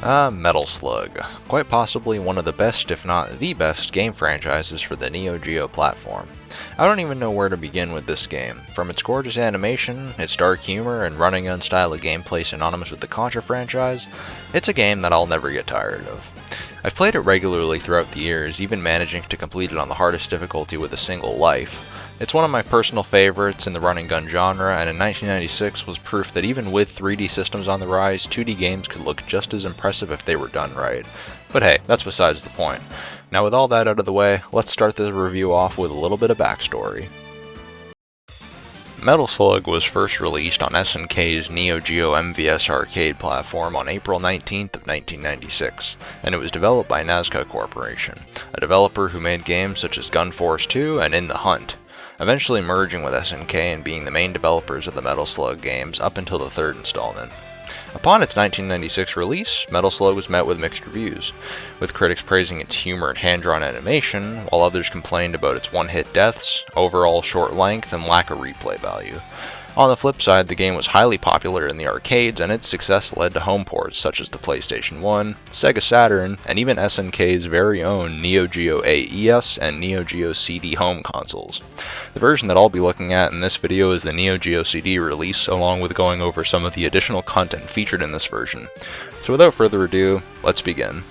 Metal Slug. Quite possibly one of the best, if not the best, game franchises for the Neo Geo platform. I don't even know where to begin with this game. From its gorgeous animation, its dark humor, and running gun style of gameplay synonymous with the Contra franchise, it's a game that I'll never get tired of. I've played it regularly throughout the years, even managing to complete it on the hardest difficulty with a single life. It's one of my personal favorites in the running gun genre, and in 1996 was proof that even with 3D systems on the rise, 2D games could look just as impressive if they were done right. But hey, that's besides the point. Now with all that out of the way, let's start this review off with a little bit of backstory. Metal Slug was first released on SNK'S Neo Geo MVS arcade platform on April 19th of 1996, and it was developed by Nazca Corporation, a developer who made games such as Gun Force 2 and In the Hunt, eventually merging with SNK and being the main developers of the Metal Slug games up until the third installment. Upon its 1996 release, Metal Slug was met with mixed reviews, with critics praising its humor and hand-drawn animation, while others complained about its one-hit deaths, overall short length, and lack of replay value. On the flip side, the game was highly popular in the arcades, and its success led to home ports such as the PlayStation 1, Sega Saturn, and even SNK's very own Neo Geo AES and Neo Geo CD home consoles. The version that I'll be looking at in this video is the Neo Geo CD release, along with going over some of the additional content featured in this version. So without further ado, let's begin.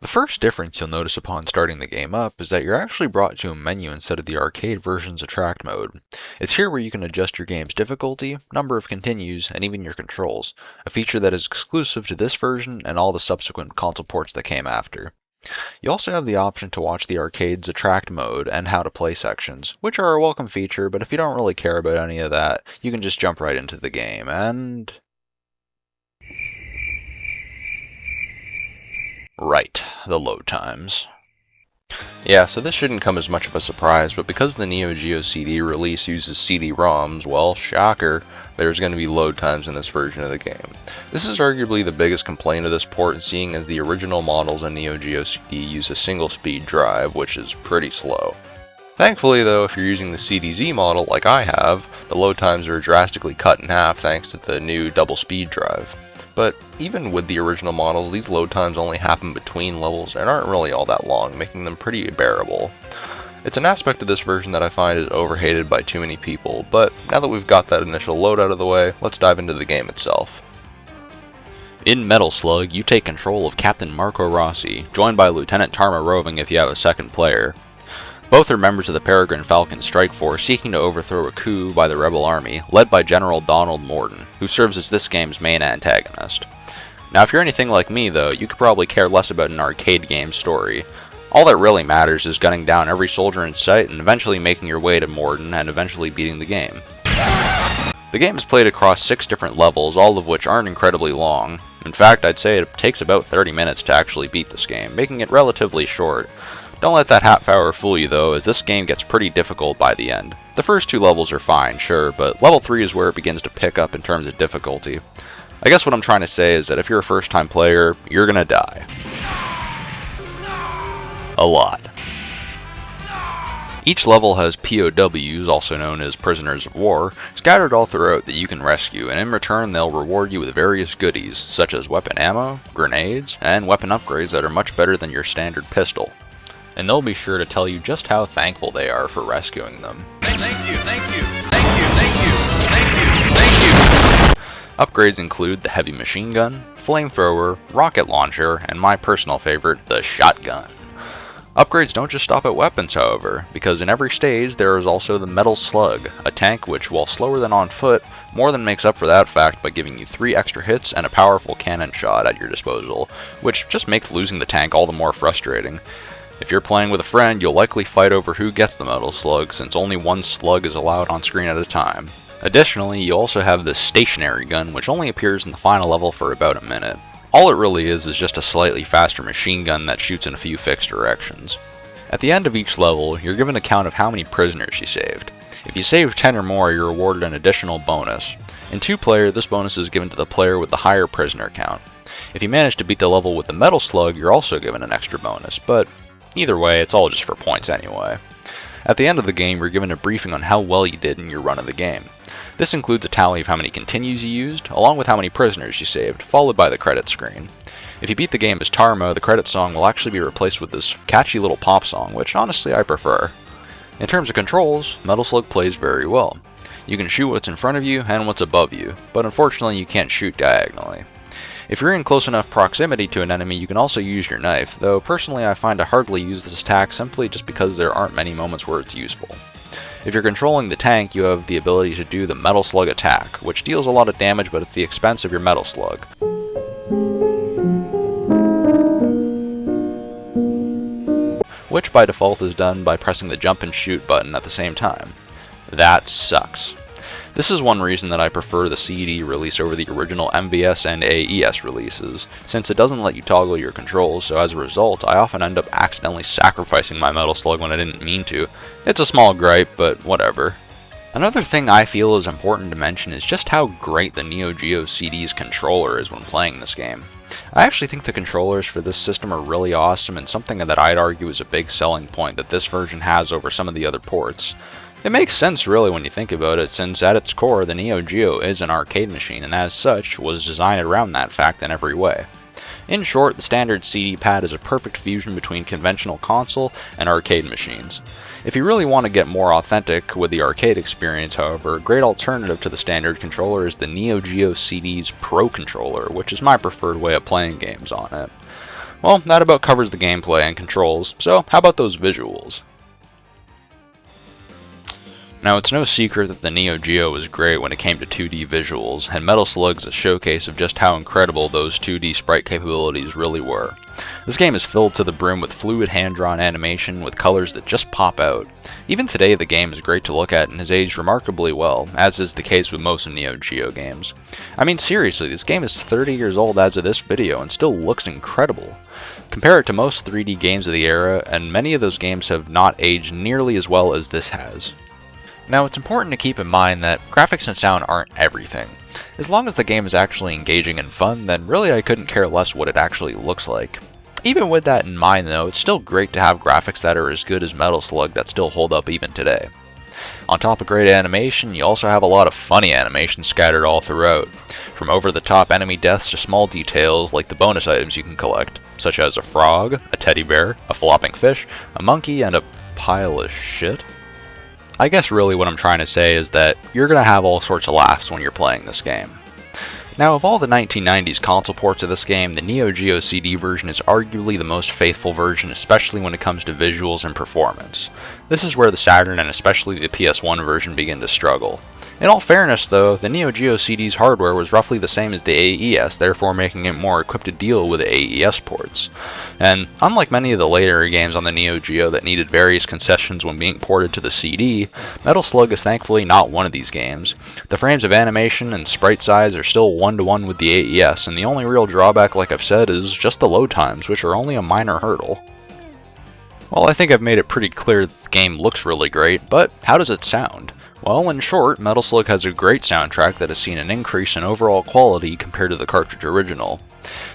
The first difference you'll notice upon starting the game up is that you're actually brought to a menu instead of the arcade version's attract mode. It's here where you can adjust your game's difficulty, number of continues, and even your controls, a feature that is exclusive to this version and all the subsequent console ports that came after. You also have the option to watch the arcade's attract mode and how to play sections, which are a welcome feature, but if you don't really care about any of that, you can just jump right into the game, and... Right, the load times. Yeah, so this shouldn't come as much of a surprise, but because the Neo Geo CD release uses CD-ROMs, well, shocker, there's going to be load times in this version of the game. This is arguably the biggest complaint of this port, seeing as the original models in Neo Geo CD use a single-speed drive, which is pretty slow. Thankfully though, if you're using the CDZ model like I have, the load times are drastically cut in half thanks to the new double-speed drive. But even with the original models, these load times only happen between levels and aren't really all that long, making them pretty bearable. It's an aspect of this version that I find is overhated by too many people, but now that we've got that initial load out of the way, let's dive into the game itself. In Metal Slug, you take control of Captain Marco Rossi, joined by Lieutenant Tarma Roving if you have a second player. Both are members of the Peregrine Falcon strike force seeking to overthrow a coup by the rebel army, led by General Donald Morton, who serves as this game's main antagonist. Now if you're anything like me though, you could probably care less about an arcade game story. All that really matters is gunning down every soldier in sight and eventually making your way to Morton and eventually beating the game. The game is played across 6 different levels, all of which aren't incredibly long. In fact, I'd say it takes about 30 minutes to actually beat this game, making it relatively short. Don't let that half hour fool you though, as this game gets pretty difficult by the end. The first 2 levels are fine, sure, but level 3 is where it begins to pick up in terms of difficulty. I guess what I'm trying to say is that if you're a first time player, you're gonna die. A lot. Each level has POWs, also known as prisoners of war, scattered all throughout that you can rescue, and in return they'll reward you with various goodies, such as weapon ammo, grenades, and weapon upgrades that are much better than your standard pistol. And they'll be sure to tell you just how thankful they are for rescuing them. Thank you, thank you, thank you, thank you, thank you, thank you. Upgrades include the heavy machine gun, flamethrower, rocket launcher, and my personal favorite, the shotgun. Upgrades don't just stop at weapons, however, because in every stage there is also the Metal Slug, a tank which, while slower than on foot, more than makes up for that fact by giving you 3 extra hits and a powerful cannon shot at your disposal, which just makes losing the tank all the more frustrating. If you're playing with a friend, you'll likely fight over who gets the Metal Slug, since only one slug is allowed on screen at a time. Additionally, you also have the stationary gun, which only appears in the final level for about a minute. All it really is just a slightly faster machine gun that shoots in a few fixed directions. At the end of each level, you're given a count of how many prisoners you saved. If you save 10 or more, you're awarded an additional bonus. In 2-player, this bonus is given to the player with the higher prisoner count. If you manage to beat the level with the Metal Slug, you're also given an extra bonus, but either way, it's all just for points anyway. At the end of the game, you're given a briefing on how well you did in your run of the game. This includes a tally of how many continues you used, along with how many prisoners you saved, followed by the credit screen. If you beat the game as Tarmo, the credit song will actually be replaced with this catchy little pop song, which honestly I prefer. In terms of controls, Metal Slug plays very well. You can shoot what's in front of you and what's above you, but unfortunately you can't shoot diagonally. If you're in close enough proximity to an enemy, you can also use your knife, though personally I find I hardly use this attack simply just because there aren't many moments where it's useful. If you're controlling the tank, you have the ability to do the Metal Slug attack, which deals a lot of damage but at the expense of your Metal Slug. Which by default is done by pressing the jump and shoot button at the same time. That sucks. This is one reason that I prefer the CD release over the original MVS and AES releases, since it doesn't let you toggle your controls, so as a result, I often end up accidentally sacrificing my Metal Slug when I didn't mean to. It's a small gripe, but whatever. Another thing I feel is important to mention is just how great the Neo Geo CD's controller is when playing this game. I actually think the controllers for this system are really awesome and something that I'd argue is a big selling point that this version has over some of the other ports. It makes sense really when you think about it, since at its core the Neo Geo is an arcade machine and as such was designed around that fact in every way. In short, the standard CD pad is a perfect fusion between conventional console and arcade machines. If you really want to get more authentic with the arcade experience, however, a great alternative to the standard controller is the Neo Geo CD's Pro Controller, which is my preferred way of playing games on it. Well, that about covers the gameplay and controls, so how about those visuals? Now, it's no secret that the Neo Geo was great when it came to 2D visuals, and Metal Slug's a showcase of just how incredible those 2D sprite capabilities really were. This game is filled to the brim with fluid hand-drawn animation with colors that just pop out. Even today, the game is great to look at and has aged remarkably well, as is the case with most Neo Geo games. I mean, seriously, this game is 30 years old as of this video and still looks incredible. Compare it to most 3D games of the era, and many of those games have not aged nearly as well as this has. Now, it's important to keep in mind that graphics and sound aren't everything. As long as the game is actually engaging and fun, then really I couldn't care less what it actually looks like. Even with that in mind though, it's still great to have graphics that are as good as Metal Slug that still hold up even today. On top of great animation, you also have a lot of funny animation scattered all throughout. From over-the-top enemy deaths to small details like the bonus items you can collect, such as a frog, a teddy bear, a flopping fish, a monkey, and a pile of shit. I guess really what I'm trying to say is that you're going to have all sorts of laughs when you're playing this game. Now, of all the 1990s console ports of this game, the Neo Geo CD version is arguably the most faithful version, especially when it comes to visuals and performance. This is where the Saturn and especially the PS1 version begin to struggle. In all fairness though, the Neo Geo CD's hardware was roughly the same as the AES, therefore making it more equipped to deal with the AES ports. And unlike many of the later games on the Neo Geo that needed various concessions when being ported to the CD, Metal Slug is thankfully not one of these games. The frames of animation and sprite size are still one-to-one with the AES, and the only real drawback, like I've said, is just the load times, which are only a minor hurdle. Well, I think I've made it pretty clear that the game looks really great, but how does it sound? Well, in short, Metal Slug has a great soundtrack that has seen an increase in overall quality compared to the cartridge original.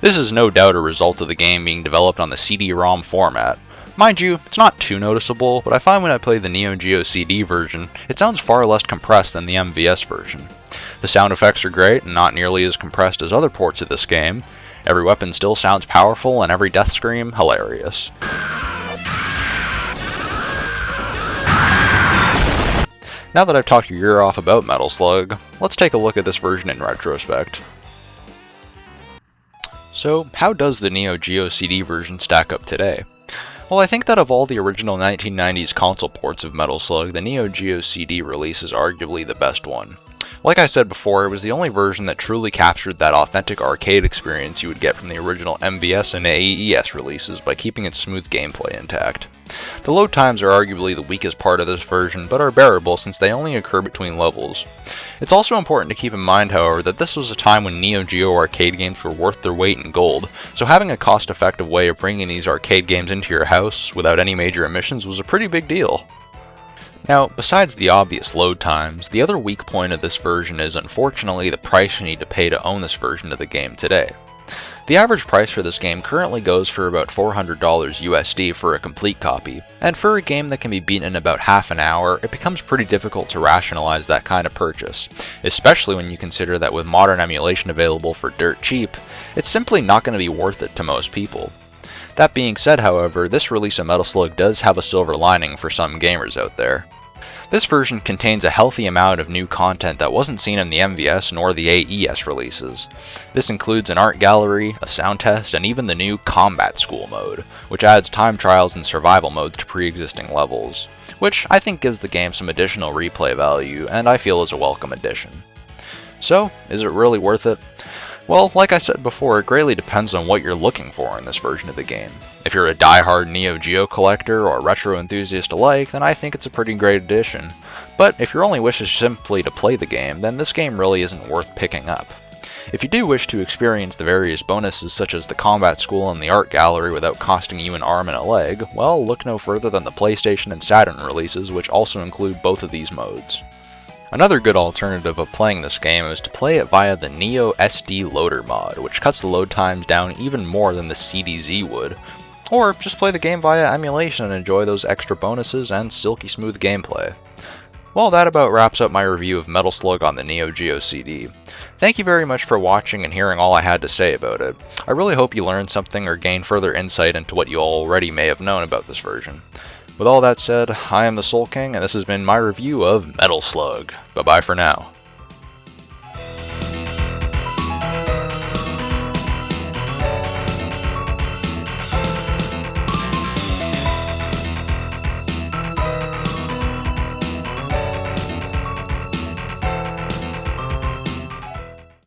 This is no doubt a result of the game being developed on the CD-ROM format. Mind you, it's not too noticeable, but I find when I play the Neo Geo CD version, it sounds far less compressed than the MVS version. The sound effects are great and not nearly as compressed as other ports of this game. Every weapon still sounds powerful and every death scream hilarious. Now that I've talked your ear off about Metal Slug, let's take a look at this version in retrospect. So, how does the Neo Geo CD version stack up today? Well, I think that of all the original 1990s console ports of Metal Slug, the Neo Geo CD release is arguably the best one. Like I said before, it was the only version that truly captured that authentic arcade experience you would get from the original MVS and AES releases by keeping its smooth gameplay intact. The load times are arguably the weakest part of this version, but are bearable since they only occur between levels. It's also important to keep in mind, however, that this was a time when Neo Geo arcade games were worth their weight in gold, so having a cost-effective way of bringing these arcade games into your house without any major emissions was a pretty big deal. Now, besides the obvious load times, the other weak point of this version is unfortunately the price you need to pay to own this version of the game today. The average price for this game currently goes for about $400 USD for a complete copy, and for a game that can be beaten in about half an hour, it becomes pretty difficult to rationalize that kind of purchase, especially when you consider that with modern emulation available for dirt cheap, it's simply not going to be worth it to most people. That being said, however, this release of Metal Slug does have a silver lining for some gamers out there. This version contains a healthy amount of new content that wasn't seen in the MVS nor the AES releases. This includes an art gallery, a sound test, and even the new Combat School mode, which adds time trials and survival modes to pre-existing levels, which I think gives the game some additional replay value, and I feel is a welcome addition. So, is it really worth it? Well, like I said before, it greatly depends on what you're looking for in this version of the game. If you're a die-hard Neo Geo collector or retro enthusiast alike, then I think it's a pretty great addition. But if your only wish is simply to play the game, then this game really isn't worth picking up. If you do wish to experience the various bonuses such as the Combat School and the Art Gallery without costing you an arm and a leg, well, look no further than the PlayStation and Saturn releases, which also include both of these modes. Another good alternative of playing this game is to play it via the Neo SD Loader mod, which cuts the load times down even more than the CDZ would, or just play the game via emulation and enjoy those extra bonuses and silky smooth gameplay. Well, that about wraps up my review of Metal Slug on the Neo Geo CD. Thank you very much for watching and hearing all I had to say about it. I really hope you learned something or gained further insight into what you already may have known about this version. With all that said, I am the Soul King, and this has been my review of Metal Slug. Bye-bye for now.